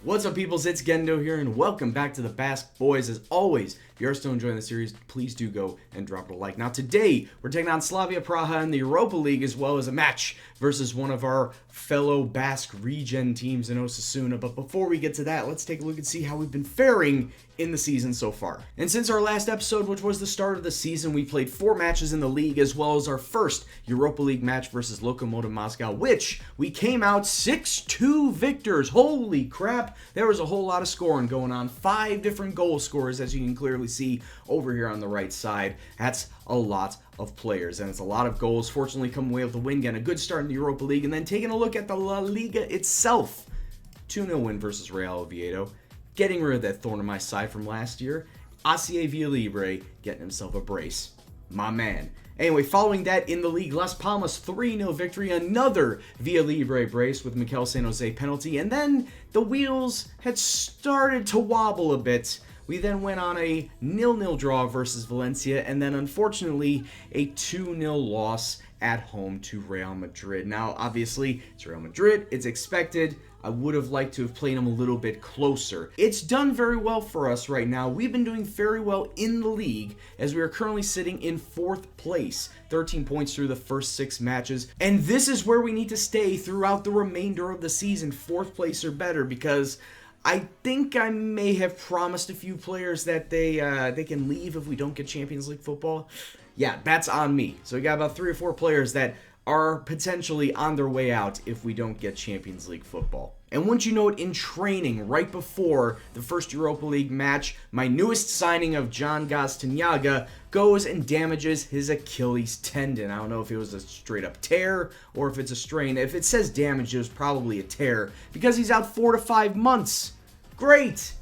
What's up, peoples? It's Gendo here, and welcome back to the Basque Boys. As always, if you are still enjoying the series, please do go and drop a like. Now, today, we're taking on Slavia Praha in the Europa League, as well as a match versus one of our fellow Basque regen teams in Osasuna. But before we get to that, let's take a look and see how we've been faring in the season so far. And since our last episode, which was the start of the season, we played 4 matches in the league, as well as our first Europa League match versus Lokomotiv Moscow, which we came out 6-2 victors. Holy crap! There was a whole lot of scoring going on. 5 different goal scorers, as you can clearly see over here on the right side. That's a lot of players, and it's a lot of goals. Fortunately, coming away with the win, getting a good start in the Europa League, and then taking a look at the La Liga itself. 2-0 win versus Real Oviedo. Getting rid of that thorn in my side from last year. Asier Villalibre getting himself a brace. My man. Anyway, following that in the league, Las Palmas 3-0 victory, another Villalibre brace with Mikel San Jose penalty, and then the wheels had started to wobble a bit. We then went on a 0-0 draw versus Valencia, and then unfortunately a 2-0 loss at home to Real Madrid. Now, obviously, it's Real Madrid, it's expected. I would have liked to have played them a little bit closer. It's done very well for us right now. We've been doing very well in the league, as we are currently sitting in 4th place. 13 points through the first 6 matches. And this is where we need to stay throughout the remainder of the season. 4th place or better, because I think I may have promised a few players that they can leave if we don't get Champions League football. Yeah, that's on me. So we got about 3 or 4 players that are potentially on their way out if we don't get Champions League football. And once you note, in training, right before the first Europa League match, my newest signing of John Gastanaga goes and damages his Achilles tendon. I don't know if it was a straight up tear or if it's a strain. If it says damage, it was probably a tear, because he's out 4 to 5 months. Great!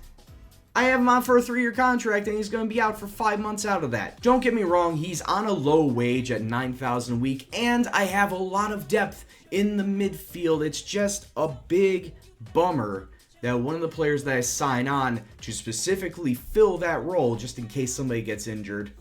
I have him on for a 3-year contract, and he's going to be out for 5 months out of that. Don't get me wrong, he's on a low wage at $9,000 a week, and I have a lot of depth in the midfield. It's just a big bummer that one of the players that I sign on to specifically fill that role, just in case somebody gets injured,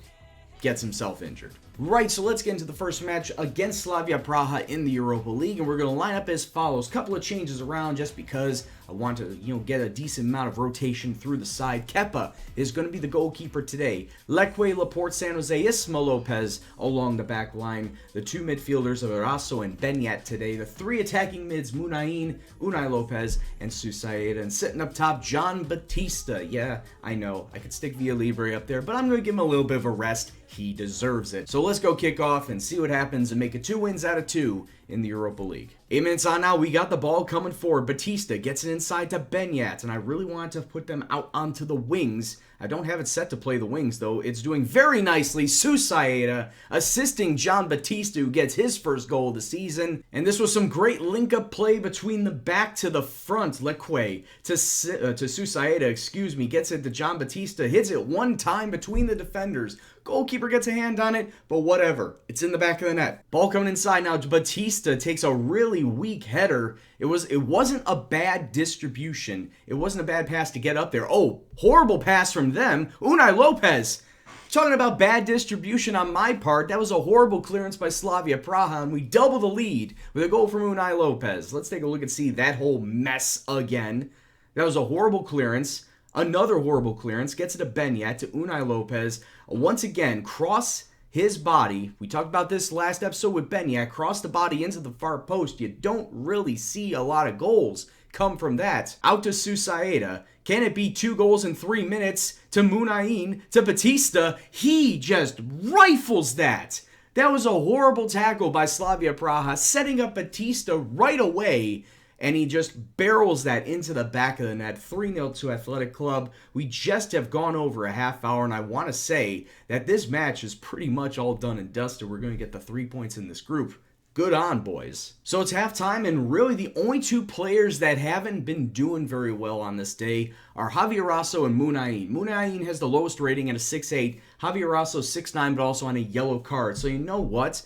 gets himself injured. Right, so let's get into the first match against Slavia Praha in the Europa League, and we're going to line up as follows. Couple of changes around just because I want to, get a decent amount of rotation through the side. Kepa is going to be the goalkeeper today. Leque, Laporte, San Jose, Isma Lopez along the back line. The 2 midfielders of Eraso and Benyat today. The 3 attacking mids, Munain, Unai Lopez, and Susaeta. And sitting up top, John Batista. Yeah, I know, I could stick Villalibre up there, but I'm going to give him a little bit of a rest. He deserves it. So let's go kick off and see what happens and make it 2 wins out of 2 in the Europa League. 8 minutes on now, we got the ball coming forward. Batista gets it inside to Benyat, and I really wanted to put them out onto the wings. I don't have it set to play the wings, though. It's doing very nicely. Susaeta assisting John Batista, who gets his first goal of the season. And this was some great link-up play between the back to the front. Leque to Susaeta, gets it to John Batista, hits it one time between the defenders. Goalkeeper gets a hand on it, but whatever. It's in the back of the net. Ball coming inside now. Batista takes a really weak header. It wasn't a bad distribution. It wasn't a bad pass to get up there. Oh, horrible pass from them. Unai Lopez. Talking about bad distribution on my part, that was a horrible clearance by Slavia Praha, and we double the lead with a goal from Unai Lopez. Let's take a look and see that whole mess again. That was a horrible clearance. Another horrible clearance. Gets it to Benyat, to Unai Lopez. Once again, cross his body. We talked about this last episode with Benyat. Cross the body into the far post. You don't really see a lot of goals come from that. Out to Susaeta. Can it be 2 goals in 3 minutes? To Munain, to Batista. He just rifles that. That was a horrible tackle by Slavia Praha, setting up Batista right away. And he just barrels that into the back of the net. 3-0 to Athletic Club. We just have gone over a half hour, and I want to say that this match is pretty much all done and dusted. We're going to get the 3 points in this group. Good on, boys. So it's halftime, and really the only 2 players that haven't been doing very well on this day are Javier Raso and Munain. Munain has the lowest rating at a 6'8". Javier Raso 6'9", but also on a yellow card. So you know what?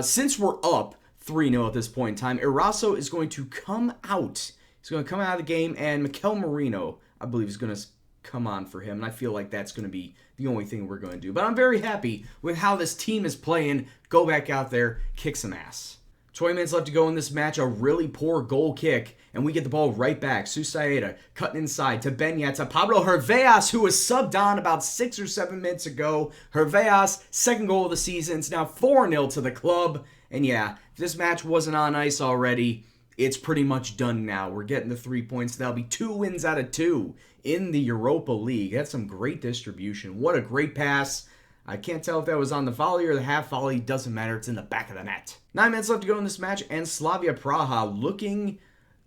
Since we're up 3-0 at this point in time, Eraso is going to come out. He's going to come out of the game, and Mikel Merino, I believe, is going to come on for him, and I feel like that's going to be the only thing we're going to do. But I'm very happy with how this team is playing. Go back out there, kick some ass. 20 minutes left to go in this match. A really poor goal kick, and we get the ball right back. Susaeta cutting inside to Benyat, to Pablo Herveas, who was subbed on about 6 or 7 minutes ago. Herveas, second goal of the season. It's now 4-0 to the club. And yeah, if this match wasn't on ice already, it's pretty much done now. We're getting the 3 points. That'll be 2 wins out of 2 in the Europa League. That's some great distribution. What a great pass. I can't tell if that was on the volley or the half volley. Doesn't matter. It's in the back of the net. 9 minutes left to go in this match, and Slavia Praha looking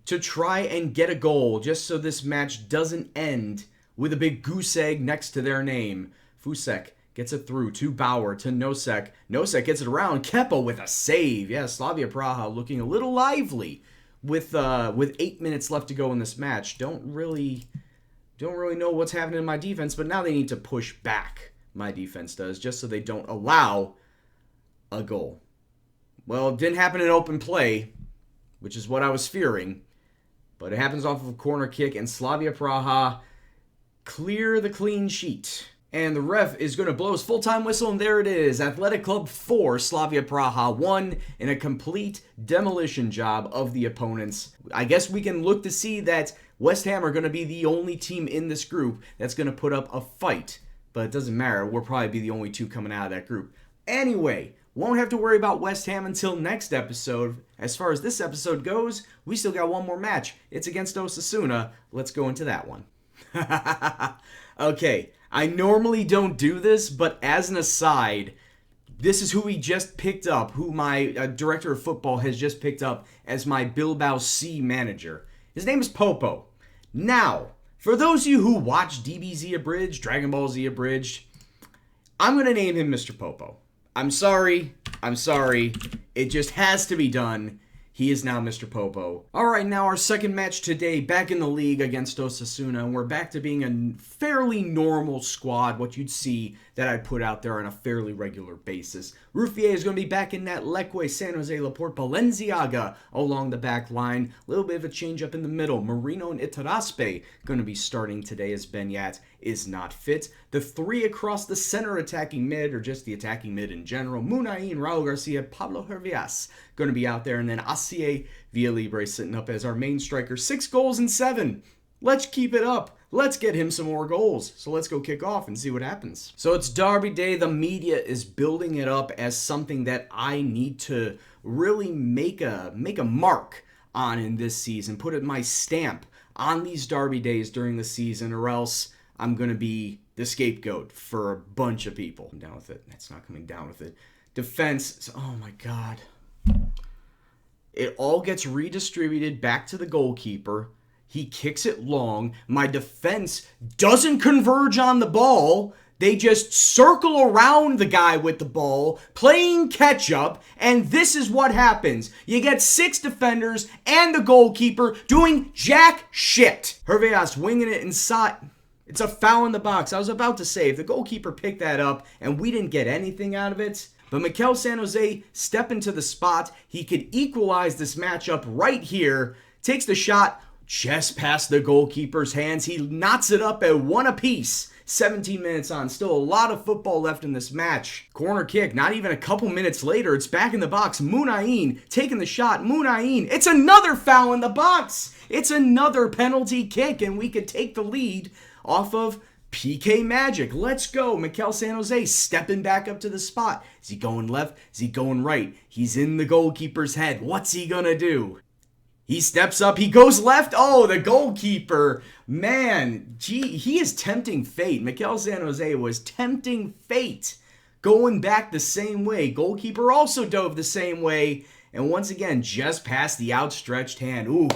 to try and get a goal just so this match doesn't end with a big goose egg next to their name. Fusek gets it through to Bauer, to Nosek. Nosek gets it around. Kepa with a save. Yeah, Slavia Praha looking a little lively with 8 minutes left to go in this match. Don't really know what's happening in my defense, but now they need to push back. My defense does, just so they don't allow a goal. Well, it didn't happen in open play, which is what I was fearing. But it happens off of a corner kick, and Slavia Praha clear the clean sheet. And the ref is going to blow his full-time whistle, and there it is. Athletic Club 4, Slavia Praha 1, in a complete demolition job of the opponents. I guess we can look to see that West Ham are going to be the only team in this group that's going to put up a fight. But it doesn't matter. We'll probably be the only two coming out of that group. Anyway, won't have to worry about West Ham until next episode. As far as this episode goes, we still got one more match. It's against Osasuna. Let's go into that one. Okay, I normally don't do this, but as an aside, this is who we just picked up, who my director of football has just picked up as my Bilbao C manager. His name is Popo. Now, for those of you who watch DBZ Abridged, Dragon Ball Z Abridged, I'm going to name him Mr. Popo. I'm sorry. It just has to be done. He is now Mr. Popo. Alright, now our second match today, back in the league against Osasuna, and we're back to being a fairly normal squad, what you'd see that I'd put out there on a fairly regular basis. Ruffier is going to be back in net, Leque, San Jose, Laporte, Balenciaga along the back line. A little bit of a change up in the middle. Marino and Itaraspe going to be starting today as Benyat is not fit. The 3 across the center attacking mid, or just the attacking mid in general. Munain, Raul Garcia, Pablo Hervias going to be out there, and then Asier Villalibre sitting up as our main striker. 6 goals and 7. Let's keep it up. Let's get him some more goals. So let's go kick off and see what happens. So it's Derby Day. The media is building it up as something that I need to really make a mark on in this season. Put my stamp on these Derby days during the season, or else I'm going to be the scapegoat for a bunch of people. I'm down with it. That's not coming down with it. Defense. Oh my God. It all gets redistributed back to the goalkeeper. He kicks it long. My defense doesn't converge on the ball. They just circle around the guy with the ball, playing catch-up, and this is what happens. You get 6 defenders and the goalkeeper doing jack shit. Herveas winging it inside. It's a foul in the box. I was about to say, if the goalkeeper picked that up and we didn't get anything out of it, but Mikel San Jose step into the spot. He could equalize this matchup right here. Takes the shot just past the goalkeeper's hands. He knots it up at 1 apiece. 17 minutes on. Still a lot of football left in this match. Corner kick. Not even a couple minutes later. It's back in the box. Munain taking the shot. Munain. It's another foul in the box. It's another penalty kick, and we could take the lead off of PK Magic. Let's go. Mikel San Jose stepping back up to the spot. Is he going left? Is he going right? He's in the goalkeeper's head. What's he gonna do? He steps up. He goes left. Oh, the goalkeeper. Man, gee, he is tempting fate. Mikel San Jose was tempting fate. Going back the same way. Goalkeeper also dove the same way. And once again, just past the outstretched hand. Ooh.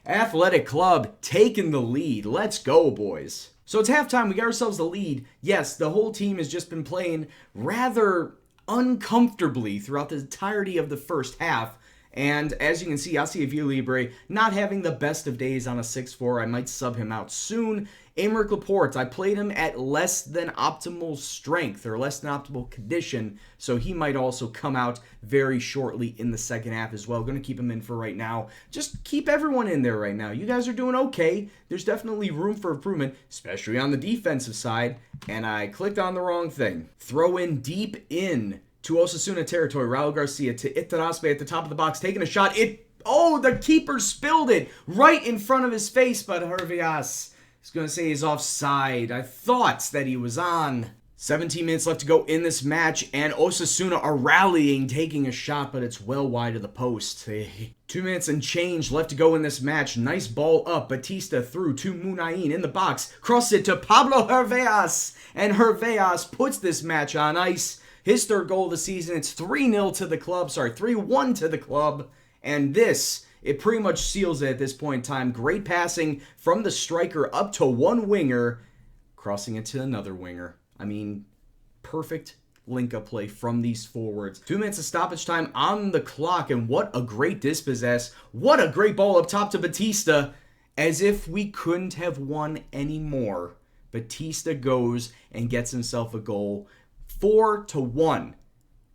Athletic Club taking the lead. Let's go, boys. So it's halftime. We got ourselves the lead. Yes, the whole team has just been playing rather uncomfortably throughout the entirety of the first half. And as you can see, Asier Villalibre not having the best of days on a 6-4. I might sub him out soon. Aymeric Laporte, I played him at less than optimal strength or less than optimal condition, so he might also come out very shortly in the second half as well. Going to keep him in for right now. Just keep everyone in there right now. You guys are doing okay. There's definitely room for improvement, especially on the defensive side, and I clicked on the wrong thing. Throw in deep in to Osasuna territory. Raul Garcia to Itaraspe at the top of the box, taking a shot. Oh, the keeper spilled it right in front of his face, but Herveas is going to say he's offside. I thought that he was on. 17 minutes left to go in this match, and Osasuna are rallying, taking a shot, but it's well wide of the post. 2 minutes and change left to go in this match. Nice ball up. Batista through to Munain in the box. Cross it to Pablo Herveas, and Herveas puts this match on ice. His third goal of the season. It's 3-0 to the club. Sorry, 3-1 to the club. And this, it pretty much seals it at this point in time. Great passing from the striker up to one winger, crossing it to another winger. I mean, perfect link-up play from these forwards. 2 minutes of stoppage time on the clock, and what a great dispossess. What a great ball up top to Batista. As if we couldn't have won any more. Batista goes and gets himself a goal. 4-1.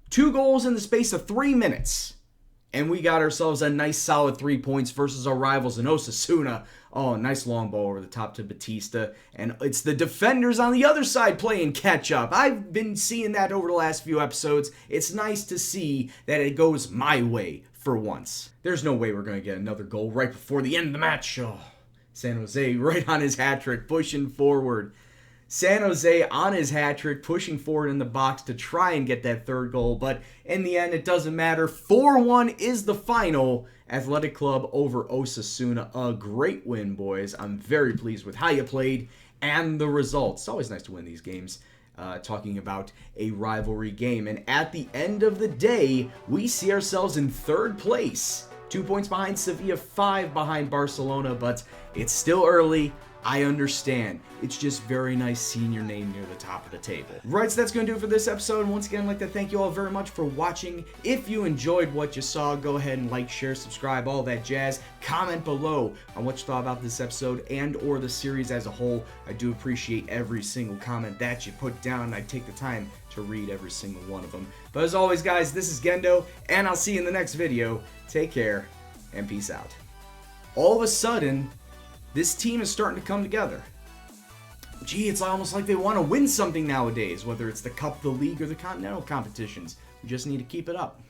2 goals in the space of 3 minutes. And we got ourselves a nice solid 3 points versus our rivals in Osasuna. Oh, nice long ball over the top to Batista. And it's the defenders on the other side playing catch up. I've been seeing that over the last few episodes. It's nice to see that it goes my way for once. There's no way we're going to get another goal right before the end of the match. Oh, San Jose right on his hat trick, pushing forward. San Jose on his hat trick, pushing forward in the box to try and get that third goal. But in the end, it doesn't matter. 4-1 is the final. Athletic Club over Osasuna. A great win, boys. I'm very pleased with how you played and the results. It's always nice to win these games. Talking about a rivalry game. And at the end of the day, we see ourselves in third place. 2 points behind Sevilla, 5 behind Barcelona. But it's still early. I understand. It's just very nice seeing your name near the top of the table. Right, so that's going to do it for this episode. And once again, I'd like to thank you all very much for watching. If you enjoyed what you saw, go ahead and like, share, subscribe, all that jazz. Comment below on what you thought about this episode and or the series as a whole. I do appreciate every single comment that you put down. I take the time to read every single one of them. But as always, guys, this is Gendo, and I'll see you in the next video. Take care, and peace out. All of a sudden, this team is starting to come together. Gee, it's almost like they want to win something nowadays, whether it's the Cup, the League, or the Continental competitions. We just need to keep it up.